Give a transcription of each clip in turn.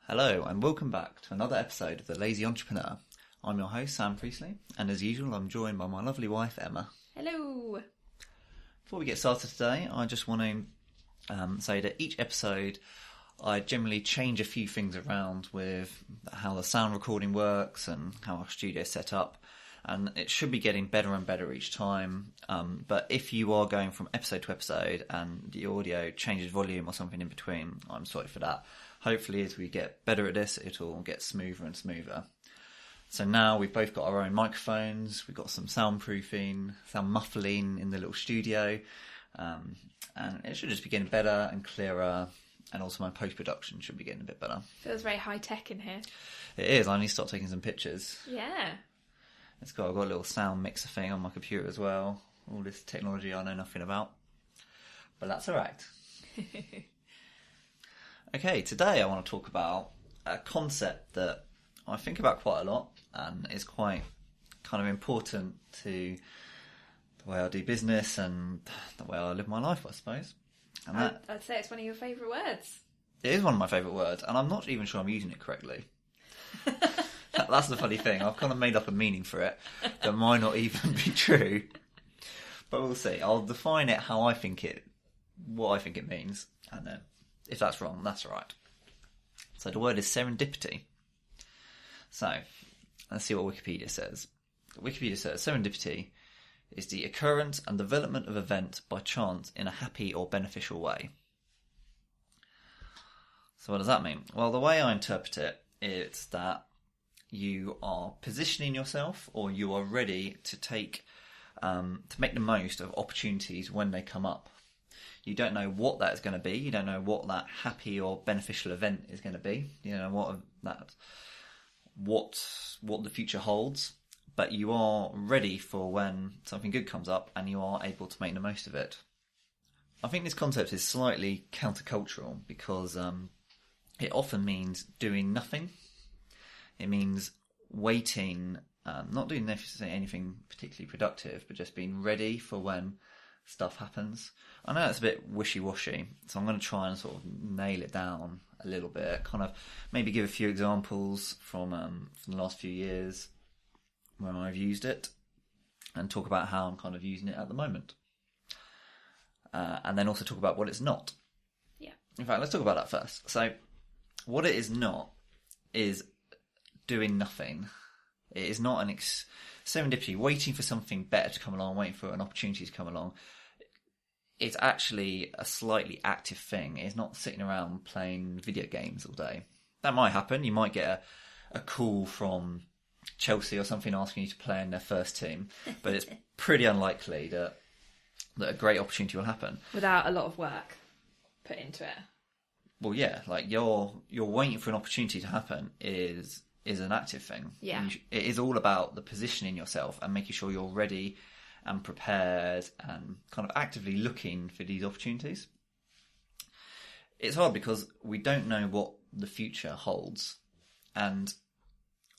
Hello and welcome back to another episode of The Lazy Entrepreneur. I'm your host Sam Priestley, and as usual I'm joined by my lovely wife Emma. Hello! Before we get started today, I just want to say that each episode I generally change a few things around with how the sound recording works and how our studio is set up, and it should be getting better and better each time. But if you are going from episode to episode and the audio changes volume or something in between, I'm sorry for that. Hopefully as we get better at this, it'll get smoother and smoother. So now we've both got our own microphones, we've got some soundproofing, sound muffling in the little studio, and it should just be getting better and clearer, and also my post-production should be getting a bit better. Feels very high-tech in here. It is, I need to start taking some pictures. Yeah. I've got a little sound mixer thing on my computer as well, all this technology I know nothing about, but that's alright. Okay, today I want to talk about a concept that I think about quite a lot and is quite kind of important to the way I do business and the way I live my life, I suppose. And I'd say it's one of your favourite words. It is one of my favourite words, and I'm not even sure I'm using it correctly. That's the funny thing. I've kind of made up a meaning for it that might not even be true. But we'll see. I'll define it how I think it, what I think it means, and then if that's wrong, that's all right. So the word is serendipity. So let's see what Wikipedia says. Wikipedia says serendipity is the occurrence and development of events by chance in a happy or beneficial way. So what does that mean? Well, the way I interpret it is that you are positioning yourself, or you are ready to take to make the most of opportunities when they come up. You don't know what that is going to be. You don't know what that happy or beneficial event is going to be. You don't know what the future holds, but you are ready for when something good comes up, and you are able to make the most of it. I think this concept is slightly countercultural because it often means doing nothing. It means waiting, not doing necessarily anything particularly productive, but just being ready for when stuff happens. I know it's a bit wishy-washy, so I'm going to try and sort of nail it down a little bit, kind of maybe give a few examples from the last few years when I've used it, and talk about how I'm kind of using it at the moment. And then also talk about what it's not. Yeah. In fact, let's talk about that first. So, what it is not is doing nothing. It is not an serendipity, waiting for something better to come along, waiting for an opportunity to come along. It's actually a slightly active thing. It's not sitting around playing video games all day. That might happen. You might get a call from Chelsea or something asking you to play in their first team, but it's pretty unlikely that a great opportunity will happen. Without a lot of work put into it. Well, yeah, like you're waiting for an opportunity to happen is an active thing. Yeah. It is all about the positioning yourself and making sure you're ready and prepared and kind of actively looking for these opportunities. It's hard because we don't know what the future holds, and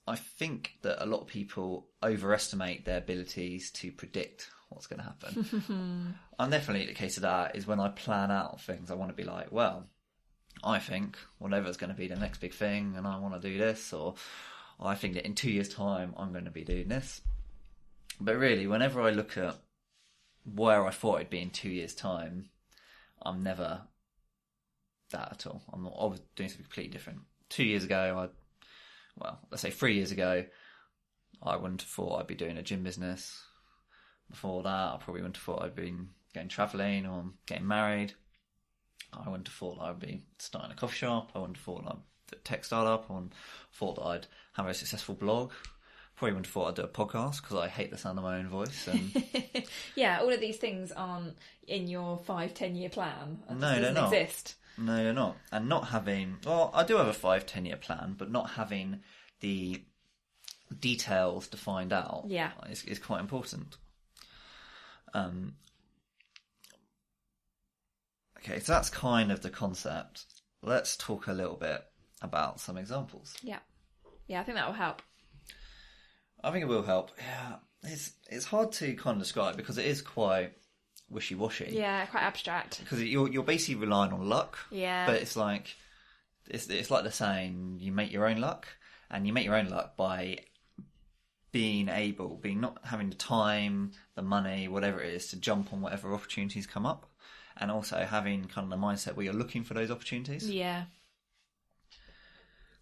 I think that a lot of people overestimate their abilities to predict what's going to happen. I'm definitely the case of that. Is when I plan out things, I want to be like, well, I think whatever's going to be the next big thing, and I want to do this, or I think that in 2 years' time I'm going to be doing this. But really, whenever I look at where I thought I'd be in 2 years' time, I'm never that at all. I was doing something completely different. 2 years ago, let's say 3 years ago, I wouldn't have thought I'd be doing a gym business. Before that, I probably wouldn't have thought I'd been going travelling or getting married. I wouldn't have thought I'd be starting a coffee shop. I wouldn't have thought I'd do a tech startup. I wouldn't have thought that I'd have a successful blog. Probably wouldn't have thought I'd do a podcast because I hate the sound of my own voice. And yeah, all of these things aren't in your 5-10 year plan. No, they're not. Exist. No, they're not. And not having, well, I do have a 5-10 year plan, but not having the details to find out is quite important. Okay, so that's kind of the concept. Let's talk a little bit about some examples. Yeah, I think that will help. I think it will help. Yeah, it's hard to kind of describe because it is quite wishy-washy. Yeah, quite abstract. Because you're basically relying on luck. Yeah. But it's like, it's like the saying, you make your own luck, and you make your own luck by not having the time, the money, whatever it is, to jump on whatever opportunities come up, and also having kind of the mindset where you're looking for those opportunities. Yeah.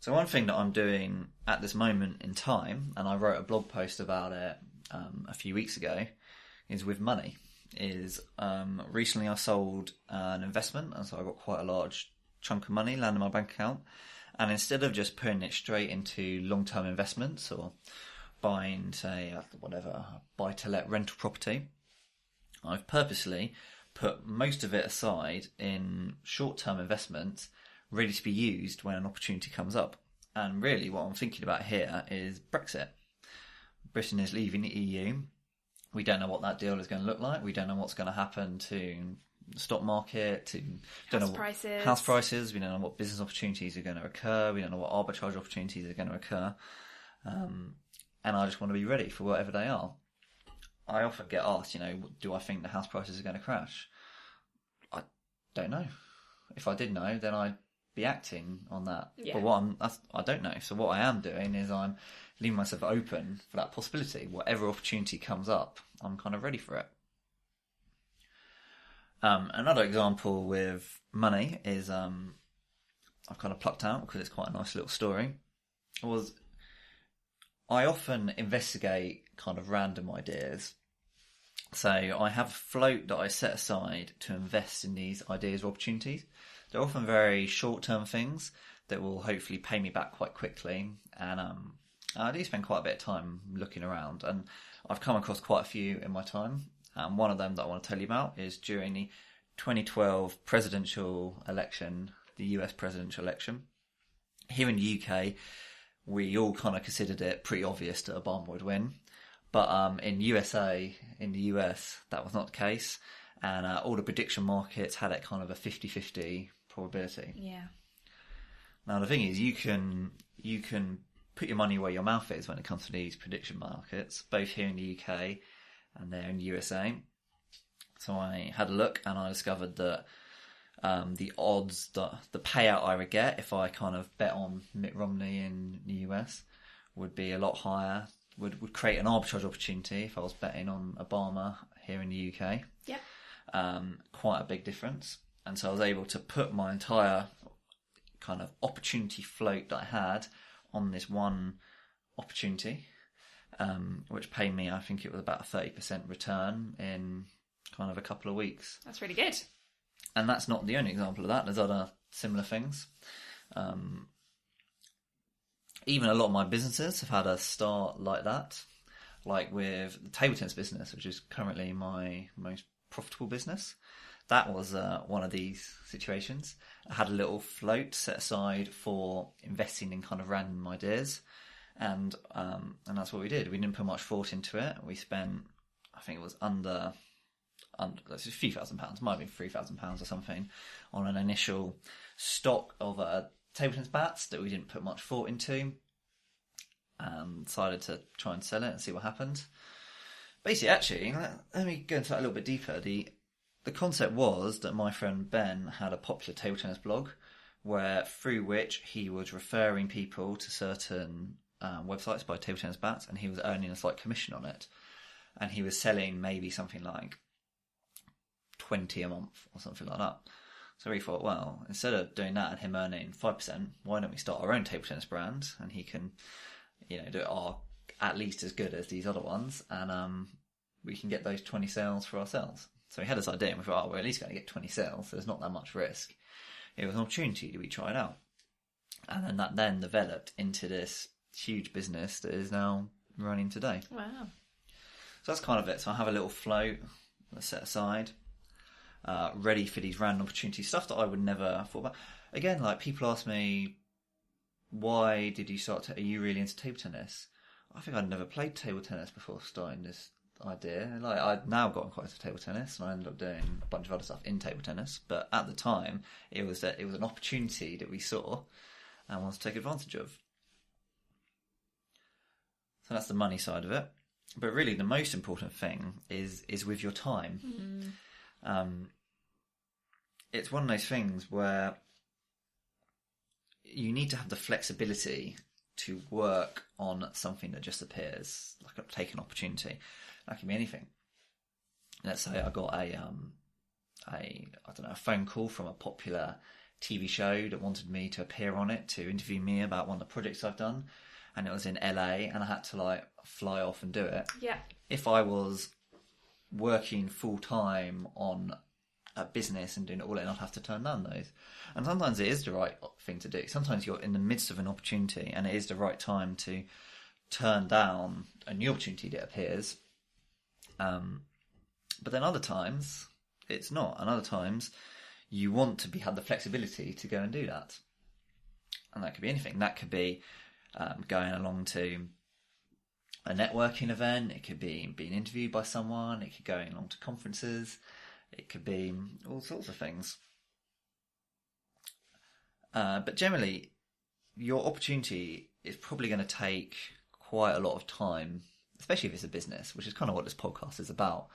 So one thing that I'm doing at this moment in time, and I wrote a blog post about it a few weeks ago, is with money. Recently I sold an investment, and so I got quite a large chunk of money land in my bank account, and instead of just putting it straight into long-term investments or buying, say, a buy-to-let rental property, I've purposely put most of it aside in short-term investments ready to be used when an opportunity comes up. And really what I'm thinking about here is Brexit. Britain is leaving the EU. We don't know what that deal is going to look like. We don't know what's going to happen to the stock market, house prices. We don't know what business opportunities are going to occur. We don't know what arbitrage opportunities are going to occur. And I just want to be ready for whatever they are. I often get asked, do I think the house prices are going to crash? I don't know. If I did know, then I'd be acting on that. Yeah. But I don't know. So what I am doing is I'm leaving myself open for that possibility. Whatever opportunity comes up, I'm kind of ready for it. Another example with money is I've kind of plucked out because it's quite a nice little story. Was I often investigate kind of random ideas. So I have a float that I set aside to invest in these ideas or opportunities. They're often very short-term things that will hopefully pay me back quite quickly. And I do spend quite a bit of time looking around. And I've come across quite a few in my time. One of them that I want to tell you about is during the 2012 presidential election, the US presidential election. Here in the UK, we all kind of considered it pretty obvious that Obama would win. But in the US, that was not the case. And all the prediction markets had it kind of a 50-50 probability. Yeah. Now, the thing is, you can put your money where your mouth is when it comes to these prediction markets, both here in the UK and there in the USA. So I had a look and I discovered that the odds, the payout I would get if I kind of bet on Mitt Romney in the US would be a lot higher, would create an arbitrage opportunity if I was betting on Obama here in the UK. Yep. Quite a big difference. And so I was able to put my entire kind of opportunity float that I had on this one opportunity, which paid me, I think it was about a 30% return in kind of a couple of weeks. That's really good. And that's not the only example of that. There's other similar things. Even a lot of my businesses have had a start like that, like with the table tennis business, which is currently my most profitable business. That was one of these situations. I had a little float set aside for investing in kind of random ideas, and that's what we did. We didn't put much thought into it. We spent, I think it was under that's a few £1,000s, might have been £3,000 or something, on an initial stock of table tennis bats that we didn't put much thought into. Decided to try and sell it and see what happened. Basically, actually, let me go into that a little bit deeper. The concept was that my friend Ben had a popular table tennis blog through which he was referring people to certain websites by table tennis bats, and he was earning a slight commission on it. And he was selling maybe something like 20 a month or something like that. So we thought, well, instead of doing that and him earning 5%, why don't we start our own table tennis brand, and he can, do it at least as good as these other ones, and we can get those 20 sales for ourselves. So we had this idea and we thought, we're at least going to get 20 sales, so there's not that much risk. It was an opportunity that we tried out. And then that then developed into this huge business that is now running today. Wow. So that's kind of it. So I have a little float that's set aside, ready for these random opportunities, stuff that I would never have thought about. Again, like people ask me, why did you are you really into table tennis? I think I'd never played table tennis before starting this idea. Like I'd now gotten quite into table tennis, and I ended up doing a bunch of other stuff in table tennis. But at the time, it was an opportunity that we saw and wanted to take advantage of. So that's the money side of it. But really, the most important thing is with your time. Mm. It's one of those things where you need to have the flexibility to work on something that just appears, like take an opportunity. That can be anything. Let's say I got a phone call from a popular TV show that wanted me to appear on it to interview me about one of the projects I've done, and it was in LA, and I had to like fly off and do it. Yeah. If I was working full time on a business and doing it all in, I'd have to turn down those. And sometimes it is the right thing to do. Sometimes you're in the midst of an opportunity and it is the right time to turn down a new opportunity that appears. But then other times it's not. And other times you want to have the flexibility to go and do that. And that could be anything. That could be going along to a networking event. It could be being interviewed by someone. It could be going along to conferences. It could be all sorts of things. But generally, your opportunity is probably going to take quite a lot of time, especially if it's a business, which is kind of what this podcast is about.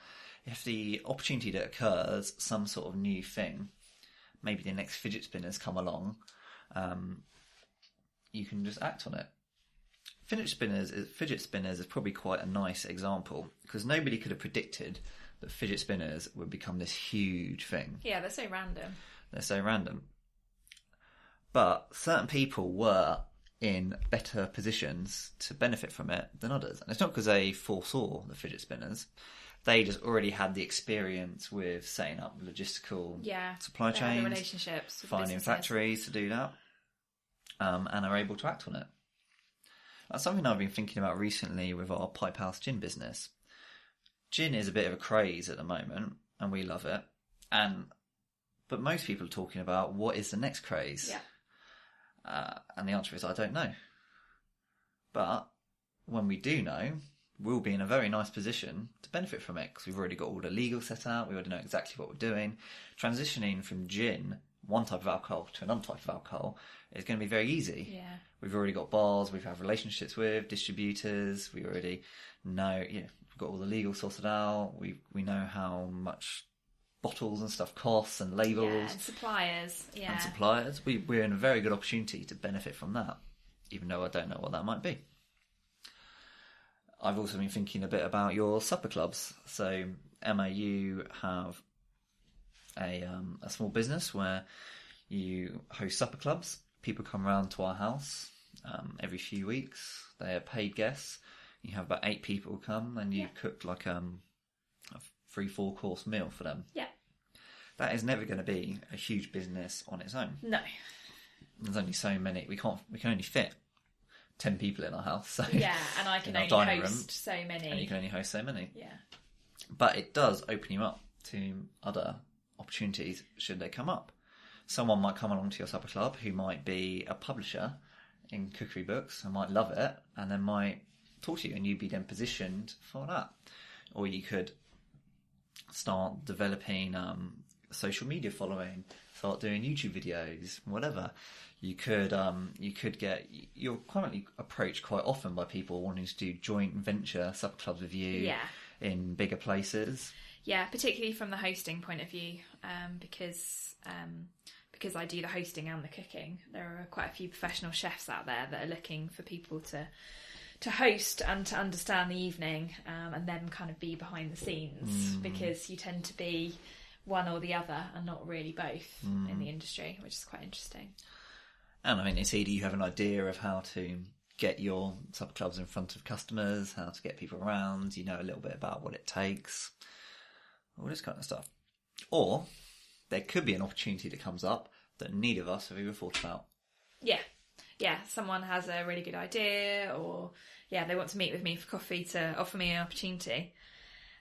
If the opportunity that occurs, some sort of new thing, maybe the next fidget spinners come along, you can just act on it. Fidget spinners is probably quite a nice example, because nobody could have predicted that fidget spinners would become this huge thing. Yeah, they're so random. But certain people were in better positions to benefit from it than others. And it's not because they foresaw the fidget spinners. They just already had the experience with setting up logistical supply chains, the relationships, finding factories to do that, and are able to act on it. That's something I've been thinking about recently with our Pipe House gin business. Gin is a bit of a craze at the moment, and we love it. But most people are talking about what is the next craze. Yeah. And the answer is, I don't know. But when we do know, we'll be in a very nice position to benefit from it, because we've already got all the legal set out. We already know exactly what we're doing. Transitioning from gin, one type of alcohol, to another type of alcohol is going to be very easy. Yeah. We've already got bars, we've had relationships with distributors, we already know, we've got all the legal sorted out, we know how much bottles and stuff costs, and labels. Yeah, and suppliers. Yeah. And suppliers. We're in a very good opportunity to benefit from that, even though I don't know what that might be. I've also been thinking a bit about your supper clubs. So, Emma, you have a small business where you host supper clubs. People come around to our house every few weeks. They are paid guests. You have about 8 people come, and you cook like a 3-4 course meal for them. Yeah. That is never going to be a huge business on its own. No. There's only so many. We can only fit 10 people in our house. So yeah, and I can only host so many. And you can only host so many. Yeah. But it does open you up to other opportunities should they come up. Someone might come along to your supper club who might be a publisher in cookery books and might love it, and then might talk to you, and you'd be then positioned for that. Or you could start developing social media following, start doing YouTube videos, whatever. You're currently approached quite often by people wanting to do joint venture supper clubs with you in bigger places. Yeah, particularly from the hosting point of view, because I do the hosting and the cooking. There are quite a few professional chefs out there that are looking for people to host and to understand the evening, and then kind of be behind the scenes, because you tend to be one or the other and not really both in the industry, which is quite interesting. And I mean, it's either you have an idea of how to get your supper clubs in front of customers, how to get people around, you know a little bit about what it takes, all this kind of stuff. Or there could be an opportunity that comes up that neither of us have ever thought about. Yeah, someone has a really good idea, or they want to meet with me for coffee to offer me an opportunity.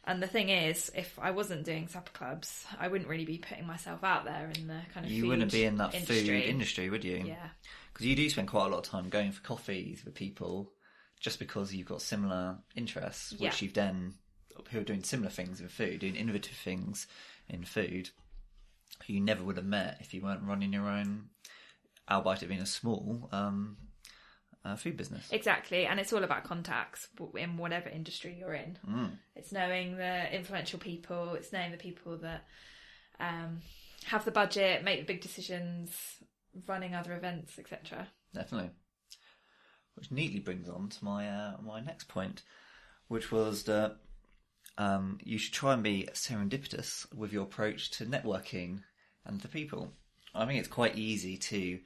And the thing is, if I wasn't doing supper clubs, I wouldn't really be putting myself out there in the kind of food industry. You wouldn't be in that food industry, would you? Yeah. Because you do spend quite a lot of time going for coffees with people just because you've got similar interests, which you've then, who are doing similar things in food, doing innovative things in food, who you never would have met if you weren't running your own, albeit it being a small food business. Exactly, and it's all about contacts in whatever industry you're in. It's knowing the influential people, it's knowing the people that have the budget, make the big decisions, running other events, etc. Definitely. Which neatly brings on to my next point, which was that you should try and be serendipitous with your approach to networking and to people. I think it's quite easy to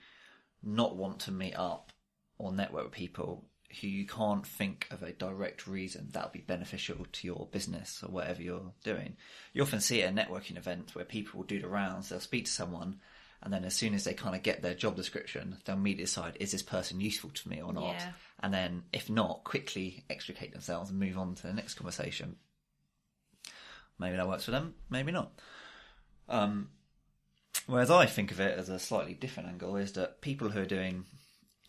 not want to meet up or network with people who you can't think of a direct reason that would be beneficial to your business or whatever you're doing. You often see at a networking event where people will do the rounds, they'll speak to someone, and then as soon as they kind of get their job description, they'll immediately decide, is this person useful to me or not? Yeah. And then, if not, quickly extricate themselves and move on to the next conversation. Maybe that works for them, maybe not. Whereas I think of it as a slightly different angle, is that people who are doing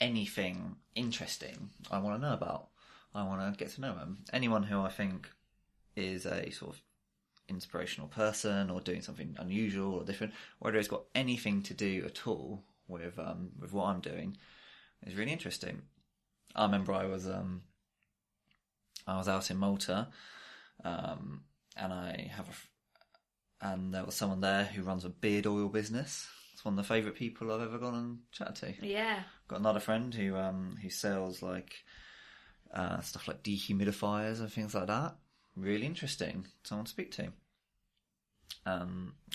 anything interesting, I want to know about. I want to get to know them. Anyone who I think is a sort of inspirational person or doing something unusual or different, whether it's got anything to do at all with what I'm doing, is really interesting. I remember I was out in Malta, and and there was someone there who runs a beard oil business. It's one of the favourite people I've ever gone and chatted to. Yeah. Got another friend who sells like stuff like dehumidifiers and things like that. Really interesting. Someone to speak to.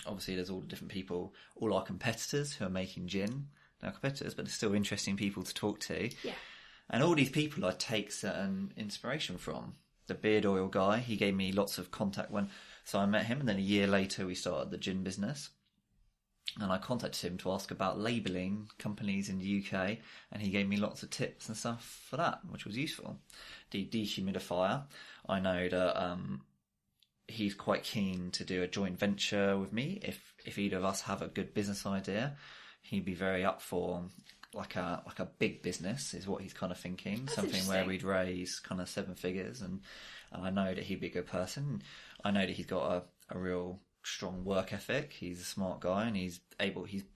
Obviously, there's all the different people, all our competitors who are making gin. They're competitors, but they're still interesting people to talk to. Yeah. And all these people I take certain inspiration from. The beard oil guy, he gave me lots of contact so I met him, and then a year later we started the gin business. And I contacted him to ask about labelling companies in the UK, and he gave me lots of tips and stuff for that, which was useful. The dehumidifier, I know that he's quite keen to do a joint venture with me. If either of us have a good business idea, he'd be very up for like a big business, is what he's kind of thinking. That's something where we'd raise kind of 7 figures, and I know that he'd be a good person. I know that he's got a real strong work ethic. He's a smart guy, and he's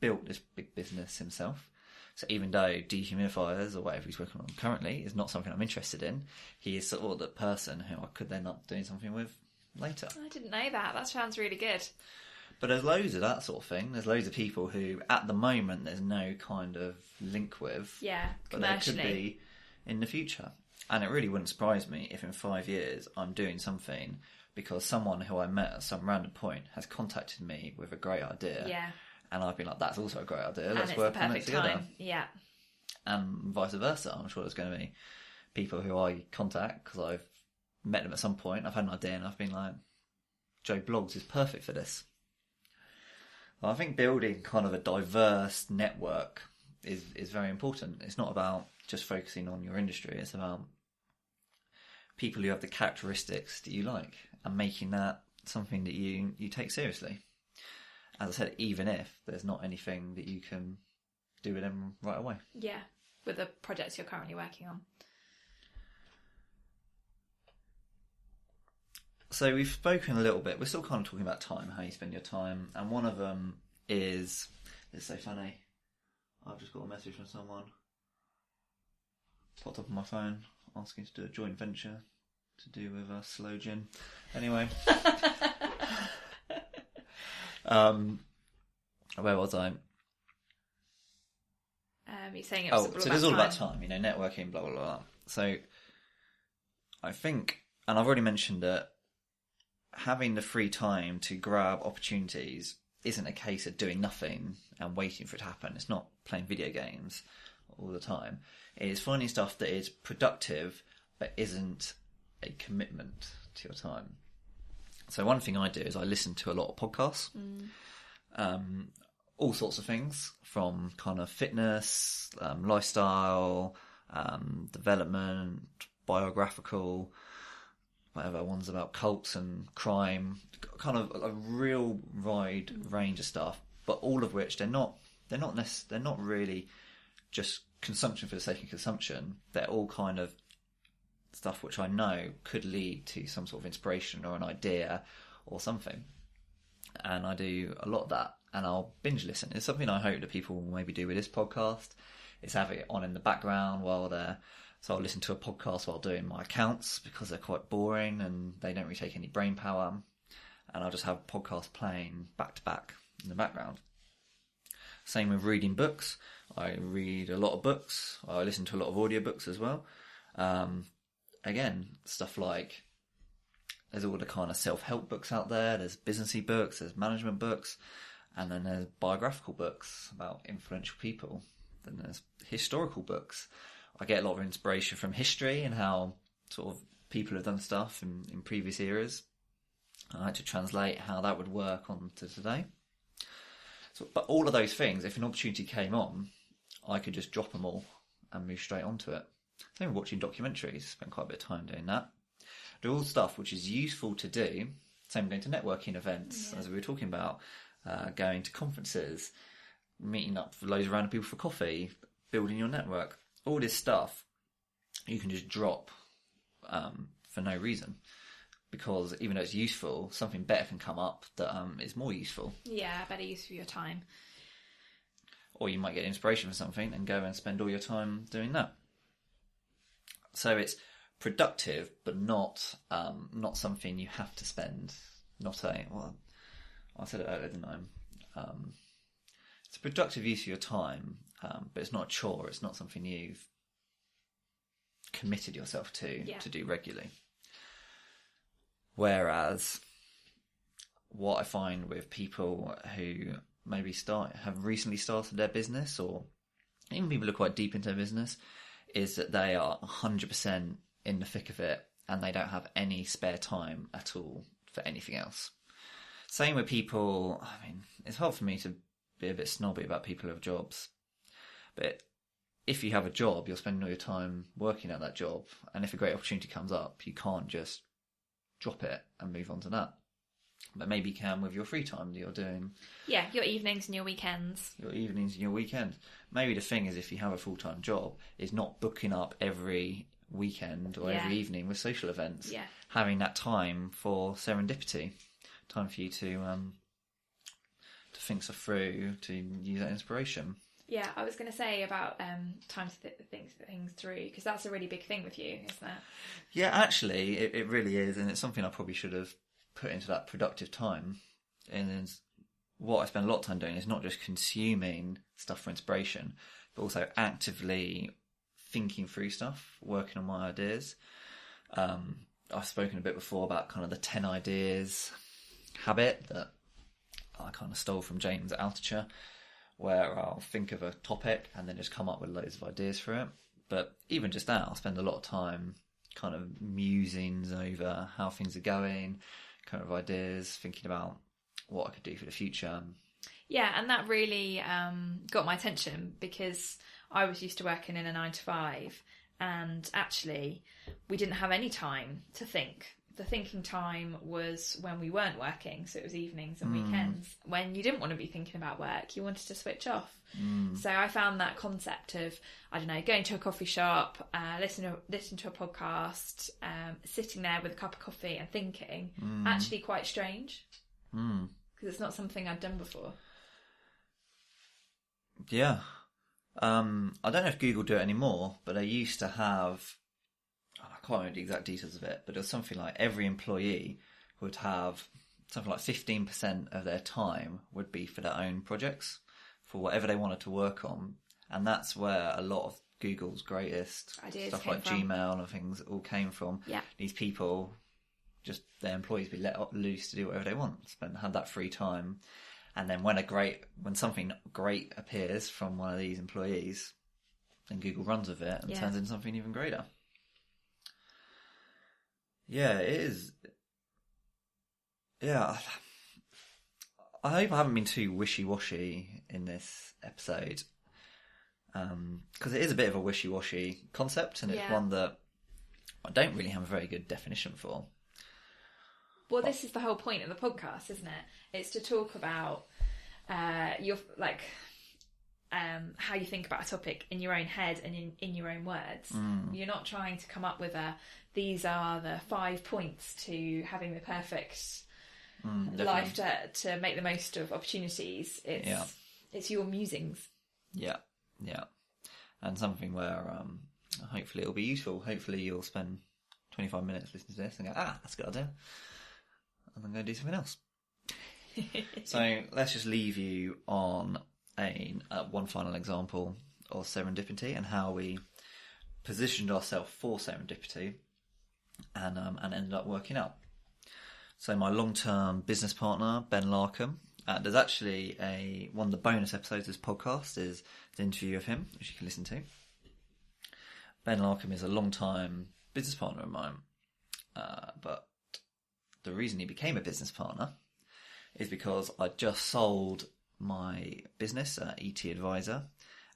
built this big business himself. So even though dehumidifiers or whatever he's working on currently is not something I'm interested in, he is sort of the person who I could end up doing something with later. I didn't know that. That sounds really good. But there's loads of that sort of thing. There's loads of people who, at the moment, there's no kind of link with. Yeah, but there could be in the future. And it really wouldn't surprise me if in 5 years I'm doing something because someone who I met at some random point has contacted me with a great idea. Yeah. And I've been like, that's also a great idea. And Let's it's work the on it perfect together. time. Yeah. And vice versa. I'm sure there's going to be people who I contact because I've met them at some point. I've had an idea and I've been like, Joe Blogs is perfect for this. I think building kind of a diverse network is very important. It's not about just focusing on your industry. It's about people who have the characteristics that you like and making that something that you take seriously. As I said, even if there's not anything that you can do with them right away. Yeah, with the projects you're currently working on. So we've spoken a little bit. We're still kind of talking about time, how you spend your time. And one of them is, it's so funny. I've just got a message from someone. Popped up on my phone asking to do a joint venture to do with slow gin. Anyway. Where was I? You're saying it was all so it's all about time, networking, blah, blah, blah. So I think, and I've already mentioned that having the free time to grab opportunities isn't a case of doing nothing and waiting for it to happen. It's not playing video games all the time. It is finding stuff that is productive but isn't a commitment to your time. So one thing I do is I listen to a lot of podcasts, all sorts of things, from kind of fitness, lifestyle, development, biographical, whatever, ones about cults and crime, kind of a real wide range of stuff, but all of which they're not really just consumption for the sake of consumption. They're all kind of stuff which I know could lead to some sort of inspiration or an idea or something. And I do a lot of that, and I'll binge listen. It's something I hope that people will maybe do with this podcast, is have it on in the background while they're... So I'll listen to a podcast while doing my accounts because they're quite boring and they don't really take any brain power. And I'll just have podcasts playing back to back in the background. Same with reading books. I read a lot of books. I listen to a lot of audiobooks as well. Again, stuff like, there's all the kind of self-help books out there. There's businessy books, there's management books, and then there's biographical books about influential people. Then there's historical books. I get a lot of inspiration from history and how sort of people have done stuff in previous eras. I like to translate how that would work on to today. So, but all of those things, if an opportunity came on, I could just drop them all and move straight onto it. Same with watching documentaries. Spend quite a bit of time doing that. Do all stuff which is useful to do. Same going to networking events, as we were talking about, going to conferences, meeting up with loads of random people for coffee, building your network. All this stuff you can just drop for no reason, because even though it's useful, something better can come up that is more useful. Yeah, better use for your time. Or you might get inspiration for something and go and spend all your time doing that. So it's productive, but not something you have to spend. I said it earlier, didn't I? It's a productive use of your time, but it's not a chore. It's not something you've committed yourself to do regularly. Whereas what I find with people who maybe have recently started their business, or even people who are quite deep into their business, is that they are 100% in the thick of it and they don't have any spare time at all for anything else. Same with people, I mean, it's hard for me to be a bit snobby about people who have jobs, but if you have a job, you're spending all your time working at that job, and if a great opportunity comes up, you can't just drop it and move on to that. But maybe you can with your free time that you're doing. Yeah, your evenings and your weekends. Your evenings and your weekends. Maybe the thing is, if you have a full-time job, is not booking up every weekend or every evening with social events. Yeah. Having that time for serendipity. Time for you to think stuff through, to use that inspiration. Yeah, I was going to say about time to think things through, because that's a really big thing with you, isn't it? Yeah, actually, it really is, and it's something I probably should have put into that productive time. And what I spend a lot of time doing is not just consuming stuff for inspiration, but also actively thinking through stuff, working on my ideas. I've spoken a bit before about kind of the 10 ideas habit that I kind of stole from James Altucher, where I'll think of a topic and then just come up with loads of ideas for it. But even just that, I'll spend a lot of time kind of musings over how things are going, kind of ideas, thinking about what I could do for the future. Yeah, and that really got my attention, because I was used to working in a 9-to-5, and actually we didn't have any time to think. The thinking time was when we weren't working, so it was evenings and weekends, when you didn't want to be thinking about work, you wanted to switch off. So I found that concept of, I don't know, going to a coffee shop, listening to a podcast, sitting there with a cup of coffee and thinking, actually quite strange, because it's not something I'd done before. Yeah. I don't know if Google do it anymore, but they used to have, I can't remember the exact details of it, but it was something like every employee would have something like 15% of their time would be for their own projects, for whatever they wanted to work on. And that's where a lot of Google's greatest ideas stuff like from. Gmail and things all came from. Yeah. These people, just their employees be let loose to do whatever they want, have that free time. And then when something great appears from one of these employees, then Google runs with it and turns into something even greater. Yeah, it is. Yeah, I hope I haven't been too wishy-washy in this episode, because it is a bit of a wishy-washy concept, and it's one that I don't really have a very good definition for. Well, this is the whole point of the podcast, isn't it? It's to talk about how you think about a topic in your own head and in your own words. You're not trying to come up with these are the 5 points to having the perfect life to make the most of opportunities. It's your musings. Yeah. And something where hopefully it'll be useful. Hopefully you'll spend 25 minutes listening to this and go, that's a good idea, and then go do something else. So let's just leave you on one final example of serendipity and how we positioned ourselves for serendipity and ended up working out. So my long-term business partner, Ben Larkham, there's actually one of the bonus episodes of this podcast is an interview of him, which you can listen to. Ben Larkham is a long-time business partner of mine, but the reason he became a business partner is because I just sold my business, ET Advisor,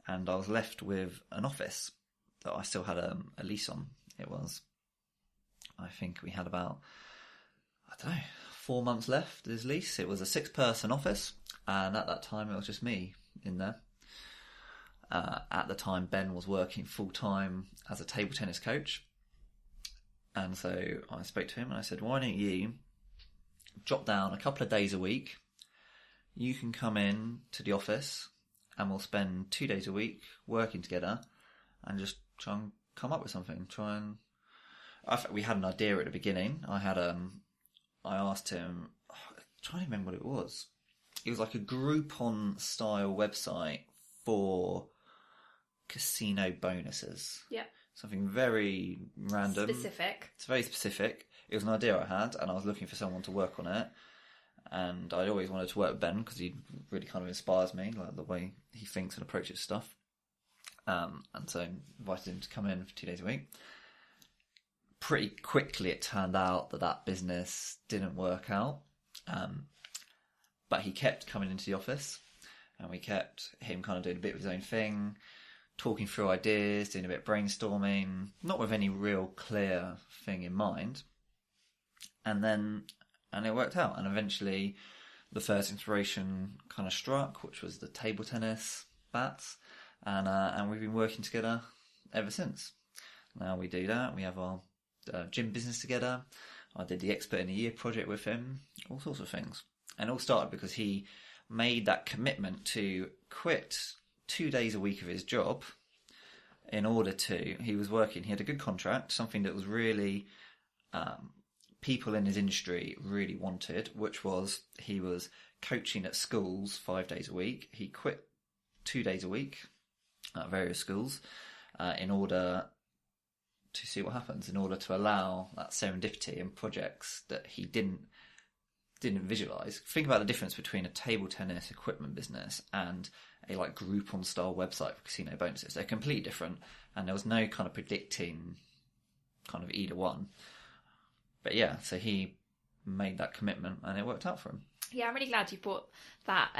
and I was left with an office that I still had a lease on. I think we had about, 4 months left of his lease. It was a 6-person office, and at that time it was just me in there. At the time, Ben was working full-time as a table tennis coach, and so I spoke to him and I said, why don't you drop down a couple of days a week, you can come in to the office and we'll spend 2 days a week working together and just try and come up with something. We had an idea at the beginning. I asked him, I'm trying to remember what it was. It was like a Groupon style website for casino bonuses. Yeah. Something very random. Specific. It's very specific. It was an idea I had, and I was looking for someone to work on it. And I'd always wanted to work with Ben because he really kind of inspires me, like the way he thinks and approaches stuff. And so I invited him to come in for 2 days a week. Pretty quickly it turned out that business didn't work out. But he kept coming into the office, and we kept him kind of doing a bit of his own thing, talking through ideas, doing a bit of brainstorming, not with any real clear thing in mind. And it worked out. And eventually the first inspiration kind of struck, which was the table tennis bats. And we've been working together ever since. Now we do that. We have our gym business together. I did the Expert in a Year project with him, all sorts of things. And it all started because he made that commitment to quit 2 days a week of his job he was working, he had a good contract, something that was really, people in his industry really wanted, which was he was coaching at schools 5 days a week. He quit 2 days a week at various schools in order to see what happens, in order to allow that serendipity and projects that he didn't visualize. Think about the difference between a table tennis equipment business and a like Groupon style website for casino bonuses. They're completely different, and there was no kind of predicting kind of either one. But yeah, so he made that commitment and it worked out for him. Yeah, I'm really glad you brought that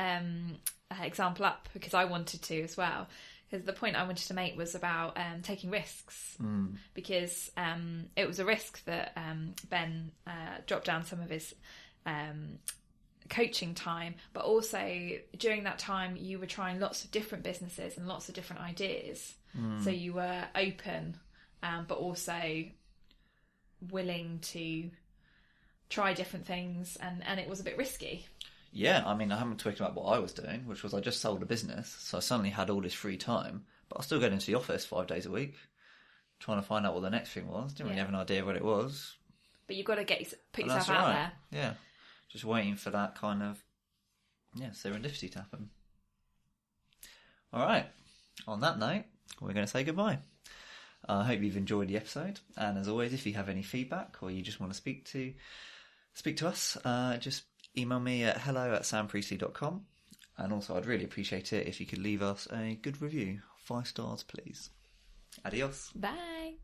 example up, because I wanted to as well. Because the point I wanted to make was about taking risks, because it was a risk that Ben dropped down some of his coaching time, but also during that time you were trying lots of different businesses and lots of different ideas. So you were open, but also willing to try different things, and it was a bit risky. Yeah, I mean, I haven't talked about what I was doing, which was I just sold a business, so I suddenly had all this free time, but I was still going into the office 5 days a week, trying to find out what the next thing was. Didn't really have an idea what it was. But you've got to put yourself out there. Yeah, just waiting for that kind of serendipity to happen. All right, on that note, we're going to say goodbye. I hope you've enjoyed the episode, and as always, if you have any feedback or you just want to speak to us, just email me at hello@sampriestley.com, and also I'd really appreciate it if you could leave us a good review. 5 stars, please. Adios. Bye.